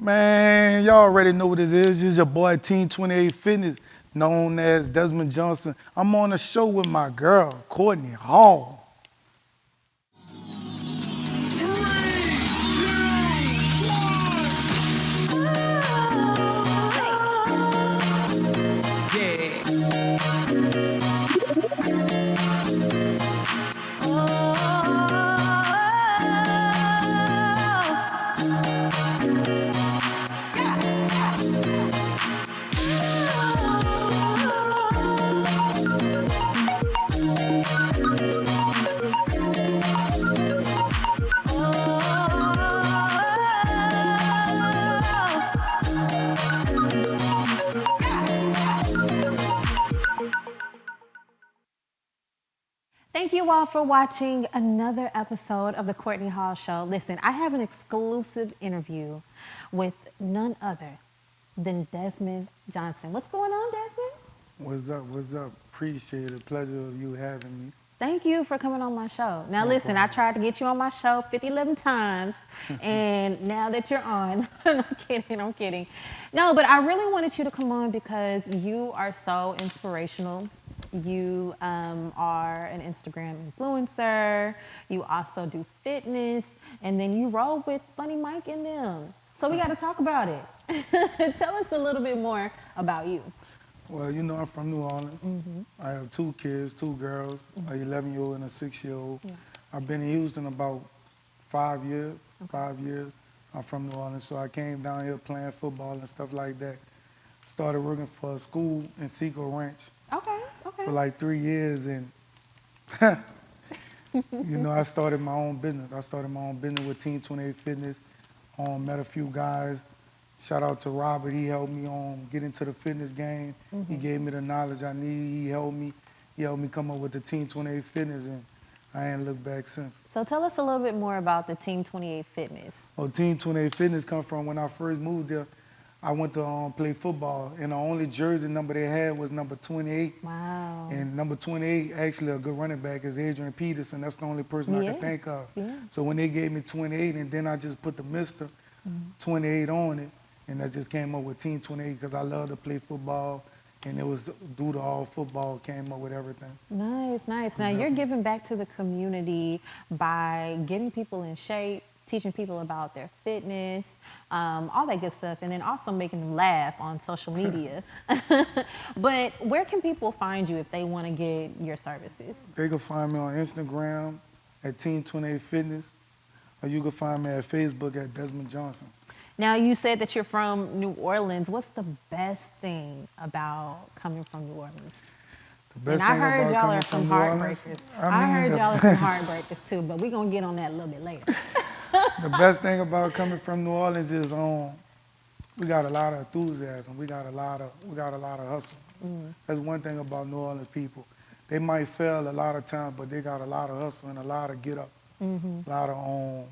Man, y'all already know what it is. It's your boy Team 28 Fitness, known as Desmond Johnson. I'm on a show with my girl, Courtney Hall. Thank you all for watching another episode of the Courtney Hall Show. Listen, I have an exclusive interview with none other than Desmond Johnson. What's going on, Desmond? What's up? What's up? Appreciate it. Pleasure of you having me. Thank you for coming on my show. Now, No listen, problem. I tried to get you on my show 11 times, and now that you're on, I'm kidding. No, but I really wanted you to come on because you are so inspirational. You are an Instagram influencer. You also do fitness, and then you roll with Funny Mike and them. So we got to talk about it. Tell us a little bit more about you. Well, you know I'm from New Orleans. I have two kids, two girls, an 11-year-old and a 6-year-old. Yeah. I've been in Houston about 5 years. 5 years. I'm from New Orleans, so I came down here playing football and stuff like that. Started working for a school in Seco Ranch Okay. for like 3 years, and you know, I started my own business. I started my own business with Team 28 Fitness. Met a few guys. Shout out to Robert. He helped me get into the fitness game. He gave me the knowledge I need. He helped me come up with the Team 28 Fitness, and I ain't looked back since. So tell us a little bit more about the Team 28 Fitness. Well, Team 28 Fitness come from when I first moved there. I went to play football, and the only jersey number they had was number 28. Wow. And number 28, actually a good running back, is Adrian Peterson. That's the only person I Yeah. can think of. Yeah. So when they gave me 28, and then I just put the Mr. 28 on it, and I just came up with Team 28 because I love to play football, and it was due to all football came up with everything. Nice, nice. Now you're giving back to the community by getting people in shape, teaching people about their fitness, all that good stuff, and then also making them laugh on social media. But where can people find you if they want to get your services? They can find me on Instagram at Team 28 Fitness, or you can find me at Facebook at Desmond Johnson. Now you said that you're from New Orleans. What's the best thing about coming from New Orleans? The best And I thing heard about y'all coming are from some New Orleans, heartbreakers. I I mean, heard the- y'all are some heartbreakers too, but we're gonna get on that a little bit later. The best thing about coming from New Orleans is we got a lot of enthusiasm. We got a lot of hustle. That's one thing about New Orleans people. They might fail a lot of times, but they got a lot of hustle and a lot of get up, a lot of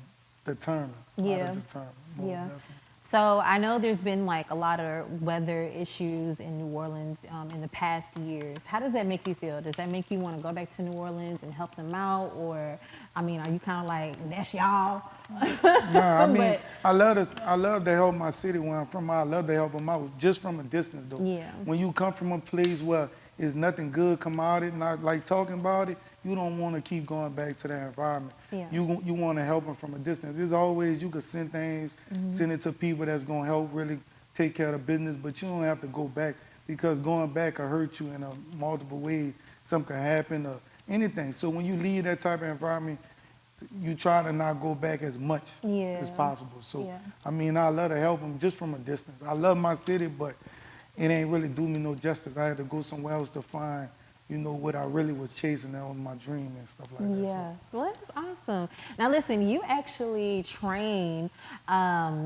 determined. A lot Yeah. of determined. Most Yeah. definitely. So I know there's been like a lot of weather issues in New Orleans in the past years. How does that make you feel? Does that make you want to go back to New Orleans and help them out? Or, I mean, are you kind of like, that's y'all? Nah, I mean, But- I love to help my city where I'm from. I love to help them out, just from a distance though. Yeah. When you come from a place where there's nothing good come out of it, not like talking about it, you don't want to keep going back to that environment. Yeah. You want to help them from a distance. There's always, you could send things, send it to people that's going to help really take care of the business, but you don't have to go back, because going back will hurt you in a multiple ways. Something can happen or anything. So when you leave that type of environment, you try to not go back as much Yeah. as possible. So, Yeah. I mean, I love to help them just from a distance. I love my city, but it ain't really do me no justice. I had to go somewhere else to find, you know, what I really was chasing. That was my dream and stuff like that. Yeah, well, that's awesome. Now, listen, you actually train,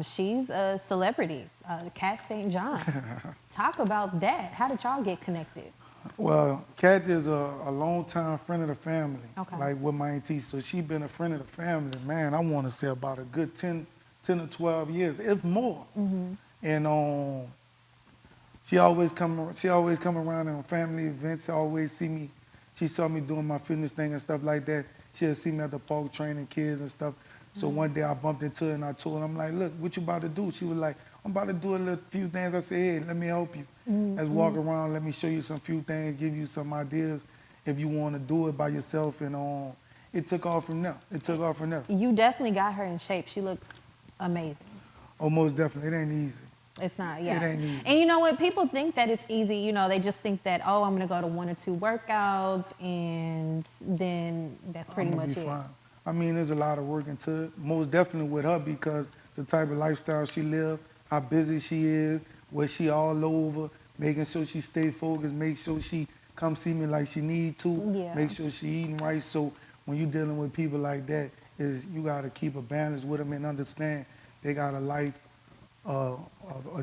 she's a celebrity, Kat St. John. Talk about that. How did y'all get connected? Well, Kat is a long-time friend of the family, Okay. like with my auntie. So she been a friend of the family, man, I want to say about a good 10 or 12 years, if more. And she always come around in family events, always see me. She saw me doing my fitness thing and stuff like that. She'll see me at the park training kids and stuff. So one day I bumped into her and I told her, I'm like, look, what you about to do? She was like, I'm about to do a little few things. I said, hey, let me help you. Let's walk around. Let me show you some few things, give you some ideas if you want to do it by yourself. And it took off from there. It took off from there. You definitely got her in shape. She looks amazing. Oh, most definitely. It ain't easy. It's not, It yeah. ain't easy. And you know what? People think that it's easy. You know, they just think that, oh, I'm going to go to 1 or 2 workouts and then that's pretty I'm gonna much be it. fine. I mean, there's a lot of work into it. Most definitely with her because the type of lifestyle she lives, how busy she is, where she all over, making sure she stay focused, make sure she come see me like she need to, Yeah. make sure she eating right. So when you're dealing with people like that, is you gotta keep a balance with them and understand they got a life, a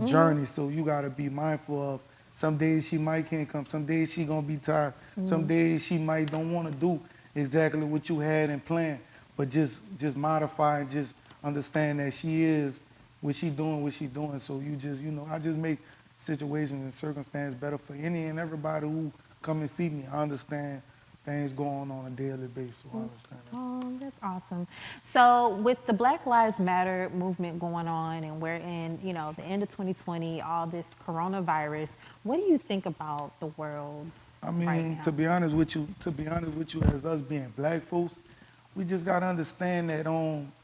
journey. So you gotta be mindful of. Some days she might can't come. Some days she gonna be tired. Some days she might don't want to do exactly what you had in plan. But just modify and just understand that she is what she doing. So you just, I just make situations and circumstances better for any and everybody who come and see me. I understand things going on a daily basis. So I understand that. Oh, that's awesome. So with the Black Lives Matter movement going on and we're in, the end of 2020, all this coronavirus, what do you think about the world I right mean, now? to be honest with you, as us being black folks, we just gotta understand that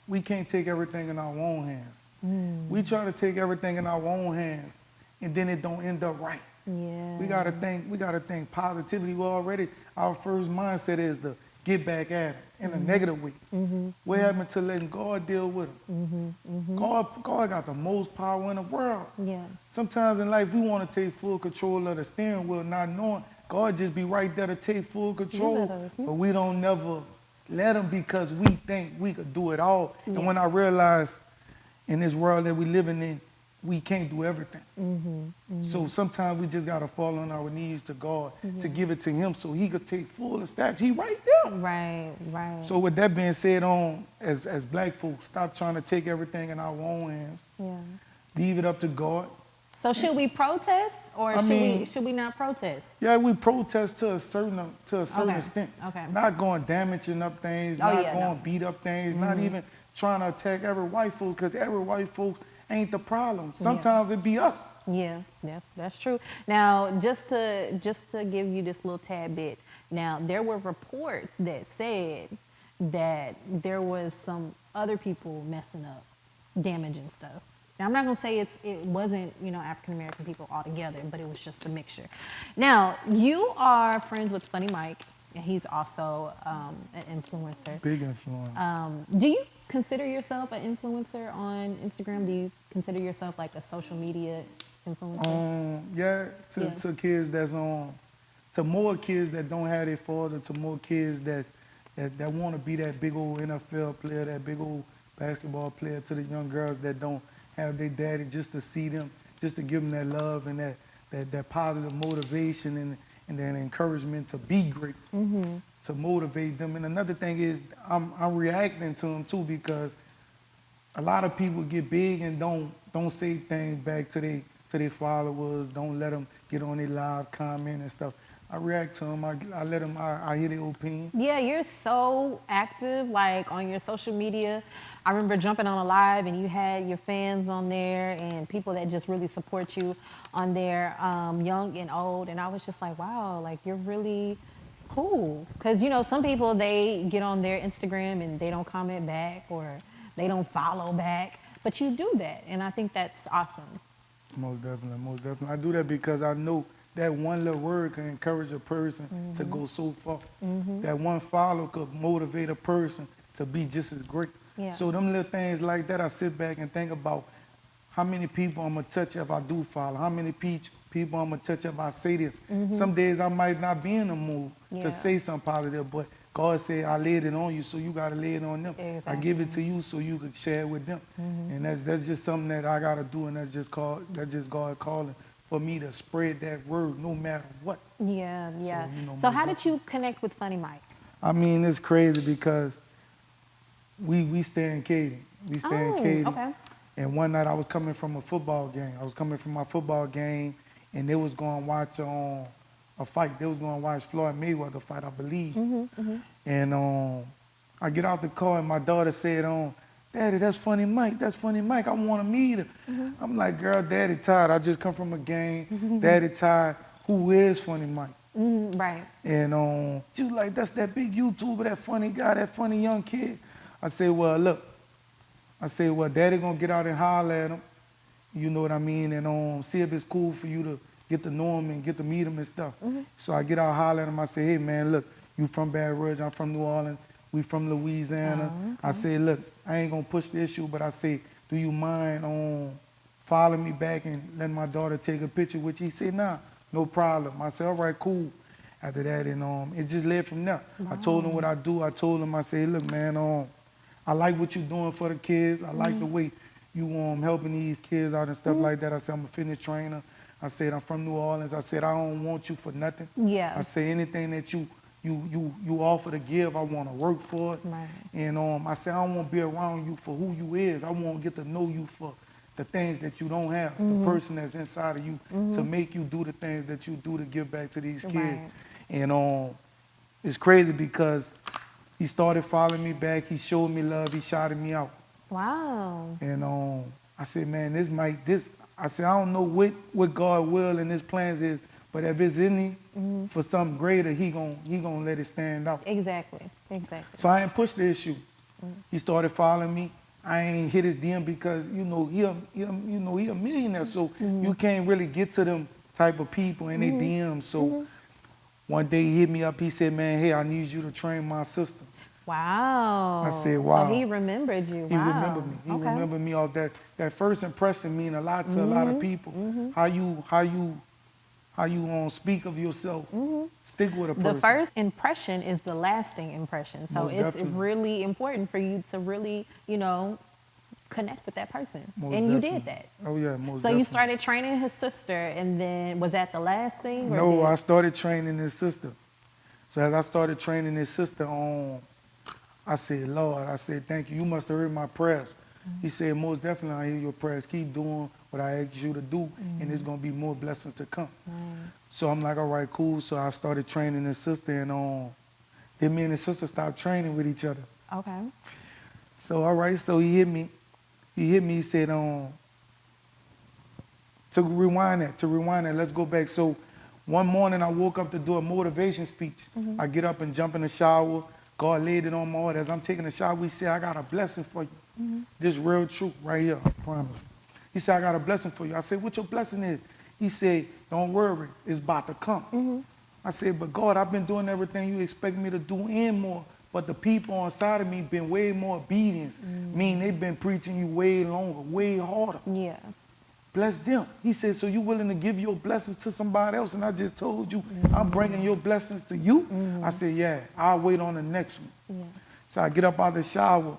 we can't take everything in our own hands. We try to take everything in our own hands, and then it don't end up right. Yeah. We gotta think positively. Well, already our first mindset is to get back at it in a negative way. What happened to letting God deal with them? God got the most power in the world. Yeah. Sometimes in life we want to take full control of the steering wheel, not knowing God just be right there to take full control, but we don't never let him because we think we could do it all. Yeah. And when I realized in this world that we living in, we can't do everything. So sometimes we just gotta fall on our knees to God to give it to him so he could take full steps. He right there. Right, right. So with that being said, as black folks, stop trying to take everything in our own hands. Yeah. Leave it up to God. So should we protest or I mean- should we not protest? Yeah, we protest to a certain Okay, extent. okay. Not going damaging up things, Oh, not yeah, going no. beat up things, not even trying to attack every white folk, because every white folk ain't the problem. Sometimes it be us. Yeah, that's true. Now, just to give you this little tad bit. Now, there were reports that said that there was some other people messing up, damaging stuff. Now, I'm not gonna say it wasn't African American people altogether, but it was just a mixture. Now, you are friends with Funny Mike, and he's also an influencer. Big influence. Do you consider yourself an influencer on Instagram? Do you consider yourself like a social media influencer? Yeah, Yeah. to kids that's to more kids that don't have their father, to more kids that want to be that big old NFL player, that big old basketball player, to the young girls that don't have their daddy, just to see them, just to give them that love and that positive motivation and that encouragement to be great, to motivate them. And another thing is I'm reacting to them too, because a lot of people get big and don't say things back to their followers, don't let them get on their live comment and stuff. I react to them, I let them, I hear their opinion. Yeah, you're so active, like on your social media. I remember jumping on a live and you had your fans on there and people that just really support you on there, young and old. And I was just like, wow, like you're really cool. Because, some people, they get on their Instagram and they don't comment back or they don't follow back. But you do that. And I think that's awesome. Most definitely, most definitely. I do that because I know that one little word can encourage a person to go so far. That one follow could motivate a person to be just as great. Yeah. So them little things like that, I sit back and think about how many people I'm gonna touch if I do follow, how many people I'm gonna touch if I say this. Some days I might not be in the mood Yeah. to say something positive, but God said I laid it on you, so you gotta lay it on them. I give it to you so you could share it with them. And that's just something that I gotta do, and that's just God calling for me to spread that word no matter what. Yeah, yeah. So, So how did you connect with Funny Mike? I mean, it's crazy because we stay in Katy. We stay in Katy. Okay. And one night I was coming from a football game. I was coming from my football game, and they was going to watch a fight. They was going to watch Floyd Mayweather fight, I believe. And I get out the car, and my daughter said, Daddy, that's Funny Mike. That's Funny Mike. I want to meet him. I'm like, girl, Daddy tired. I just come from a game. Daddy tired. Who is Funny Mike? Right. And she was like, that's that big YouTuber, that funny guy, that funny young kid. I said, well, look. I said, well, Daddy gonna get out and holler at him. You know what I mean? And see if it's cool for you to get to know him and get to meet him and stuff. So I get out, holler at him. I say, hey, man, look, you from Baton Rouge. I'm from New Orleans. We from Louisiana. I say, look, I ain't gonna push the issue, but I say, do you mind following me back and letting my daughter take a picture with you? He said, nah, no problem. I said, all right, cool. After that, and it just led from there. I told him what I do. I told him, I said, look, man, I like what you're doing for the kids. I like the way you helping these kids out and stuff like that. I said, I'm a fitness trainer. I said, I'm from New Orleans. I said, I don't want you for nothing. Yeah. I say, anything that you offer to give, I want to work for it. Right. And I said, I don't want to be around you for who you is. I want to get to know you for the things that you don't have, the person that's inside of you to make you do the things that you do to give back to these kids. Right. And it's crazy because he started following me back. He showed me love. He shouted me out. Wow. And I said, man, I said, I don't know what God will and his plans is, but if it's in him for something greater, he gonna let it stand out. Exactly. Exactly. So I ain't pushed the issue. He started following me. I ain't hit his DM because he a millionaire, so you can't really get to them type of people in their DMs. So one day he hit me up. He said, man, hey, I need you to train my sister. Wow. I said, wow. So he remembered you. He Wow. remembered me. He remembered me off that first impression mean a lot to a lot of people. How you speak of yourself. Stick with a person. The first impression is the lasting impression. So Most it's definitely. really important for you to really, connect with that person. Most and you definitely. did that. Oh yeah, most So definitely. you started training his sister, and then was that the last thing? Or No, did- I started training his sister. So as I started training his sister I said, Lord, I said, thank you. You must have heard my prayers. He said, most definitely I hear your prayers. Keep doing what I asked you to do, and there's going to be more blessings to come. So I'm like, all right, cool. So I started training his sister, and then me and his sister stopped training with each other. Okay. So, all right, so he hit me. He said, to rewind that, let's go back. So one morning I woke up to do a motivation speech. I get up and jump in the shower. God laid it on my heart. As I'm taking a shower, he said, I got a blessing for you. This real truth right here, I promise you. He said, I got a blessing for you. I said, what your blessing is? He said, don't worry, it's about to come. I said, but God, I've been doing everything you expect me to do and more. But the people on side of me been way more obedient. Meaning they've been preaching you way longer, way harder. Yeah. Bless them. He said, so you willing to give your blessings to somebody else? And I just told you, I'm bringing your blessings to you. I said, yeah, I'll wait on the next one. Yeah. So I get up out of the shower.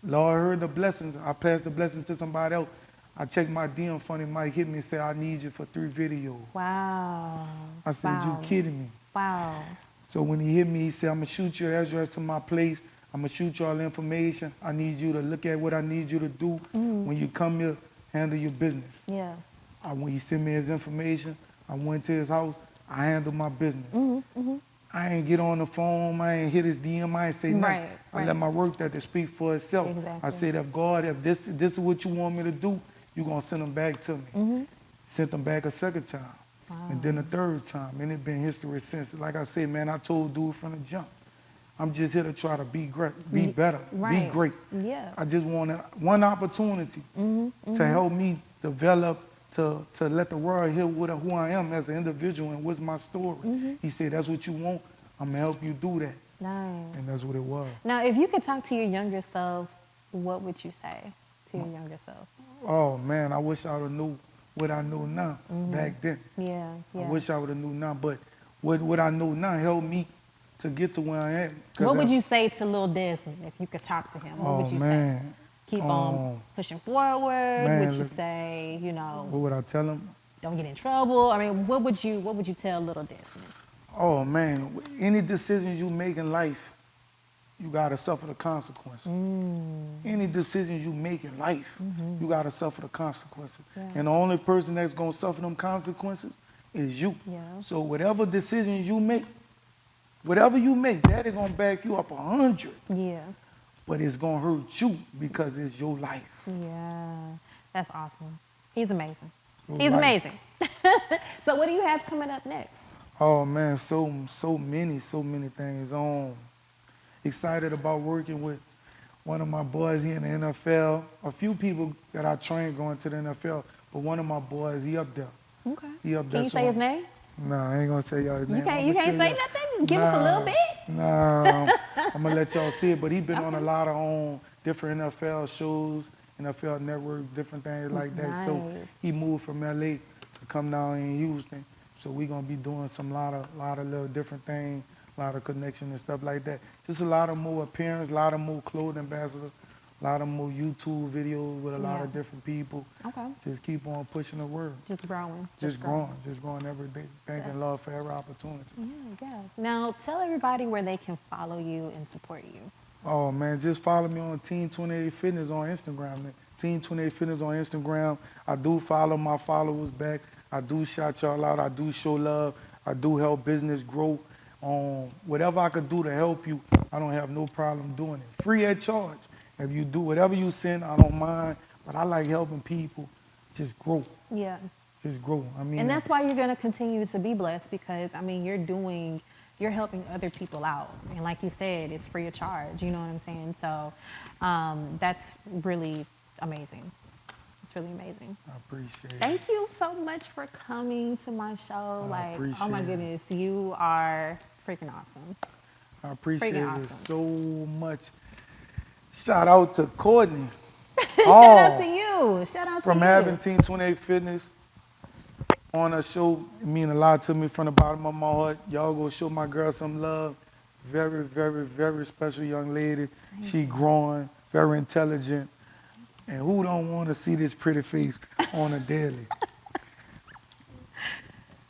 Lord heard the blessings. I passed the blessings to somebody else. I checked my DM, Funny Mike hit me and said, I need you for 3 videos. Wow. I said, Wow. you kidding me? Wow. So when he hit me, he said, I'm going to shoot your address to my place. I'm going to shoot you all the information. I need you to look at what I need you to do. When you come here, handle your business. Yeah. When he sent me his information, I went to his house. I handled my business. I ain't get on the phone. I ain't hit his DM. I ain't say nothing. Right, I right. let my work ethic speak for itself. Exactly. I said, if God, if this is what you want me to do, you're going to send them back to me. Sent them back a second time. And then a third time. And it's been history since. Like I said, man, I told dude from the jump, I'm just here to try to be great, be better, Right. be great. Yeah. I just wanted one opportunity to help me develop, to let the world hear who I am as an individual and what's my story. He said, that's what you want, I'm going to help you do that. Nice. And that's what it was. Now, if you could talk to your younger self, what would you say to your younger self? Oh, man, I wish I would have knew what I know now back then. Yeah, yeah. I wish I would have knew now, but what I know now helped me to get to where I am. What would you say to little Desmond if you could talk to him? What would you say? Keep on pushing forward? Man, Would you look, say, what would I tell him? don't get in trouble? I mean, what would you tell little Desmond? Oh, man, any decisions you make in life, you got to suffer the consequences. Any decisions you make in life, you got to suffer the consequences. Yeah. And the only person that's going to suffer them consequences is you. Yeah. So whatever decisions you make, Daddy going to back you up 100. Yeah. but it's gonna hurt you because it's your life. Yeah, that's awesome. He's amazing. Your He's life. amazing. So what do you have coming up next? Oh man, so many things. Excited about working with one of my boys here in the NFL. A few people that I trained going to the NFL, but one of my boys, he up there. Okay. He up Can there. you say his name? Nah, I ain't gonna tell y'all his You name. can't. I'ma You show can't say y'all. nothing. Give us a little bit. Nah, I'm gonna let y'all see it. But he been on a lot of different NFL shows, NFL Network, different things like that. So Nice. he moved from LA to come down in Houston. So we gonna be doing some lot of little different things, a lot of connection and stuff like that. Just a lot of more appearance, a lot of more clothing ambassadors, a lot of more YouTube videos with a lot Yeah. of different people. Okay. Just keep on pushing the word. Just growing. Just growing every day. Thanking love for every opportunity. Yeah, yeah. Now tell everybody where they can follow you and support you. Oh man, just follow me on Team 28 Fitness on Instagram. Man. Team 28 Fitness on Instagram. I do follow my followers back. I do shout y'all out. I do show love. I do help business grow. Whatever I could do to help you, I don't have no problem doing it. Free at charge. If you do whatever you send, I don't mind. But I like helping people just grow. Yeah. Just grow. I mean, And that's why you're going to continue to be blessed because, I mean, you're helping other people out. And like you said, it's free of charge. You know what I'm saying? So that's really amazing. It's really amazing. I appreciate it. Thank you so much for coming to my show. I Oh my appreciate it. goodness, you are freaking awesome. I appreciate Freaking it awesome. so much. Shout out to Courtney. Shout out to you. Shout out to From you. having Team 28 Fitness on a show, it mean a lot to me from the bottom of my heart. Y'all go show my girl some love. Very, very, very special young lady. She growing, very intelligent. And who don't want to see this pretty face on a daily?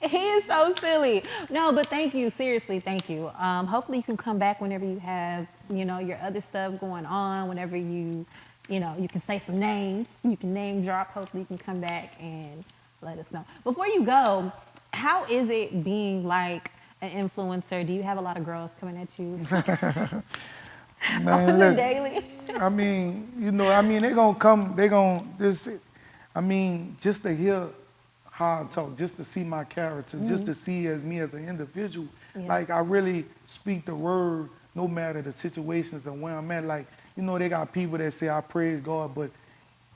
He is so silly. No, but thank you. Seriously, thank you. Hopefully you can come back whenever you have, your other stuff going on, whenever you can say some names. You can name drop. Hopefully you can come back and let us know. Before you go, how is it being like an influencer? Do you have a lot of girls coming at you Man, on the look, daily? I mean, they gonna come, just to hear how I talk, just to see my character, just to see as me as an individual. Yeah. Like I really speak the word no matter the situations and where I'm at. Like, they got people that say I praise God, but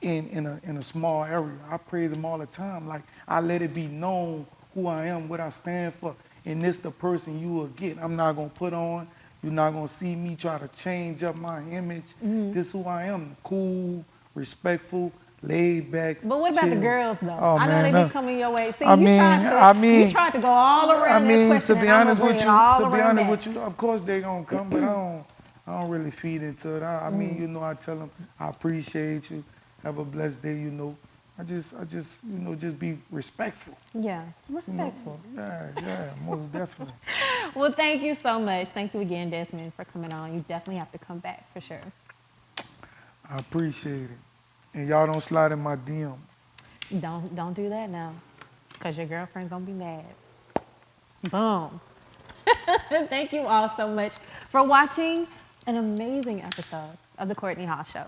in a small area, I praise him all the time. Like I let it be known who I am, what I stand for, and this the person you will get. I'm not gonna put on. You're not gonna see me try to change up my image. This is who I am: cool, respectful, laid back. But what about the chill. girls, though? Oh, I know man, they be coming your way. See, I you mean, tried to go all around that question, to be and I'm honest gonna with bring you, it all to be around honest back. with you, of course they gonna come, but I don't really feed into it. I mean, I tell them I appreciate you. Have a blessed day. I just just be respectful. Yeah, respectful. Yeah, most definitely. Well, thank you so much. Thank you again, Desmond, for coming on. You definitely have to come back for sure. I appreciate it. And y'all don't slide in my DM. Don't do that now, because your girlfriend's gonna be mad. Boom. Thank you all so much for watching an amazing episode of the Courtney Hall Show.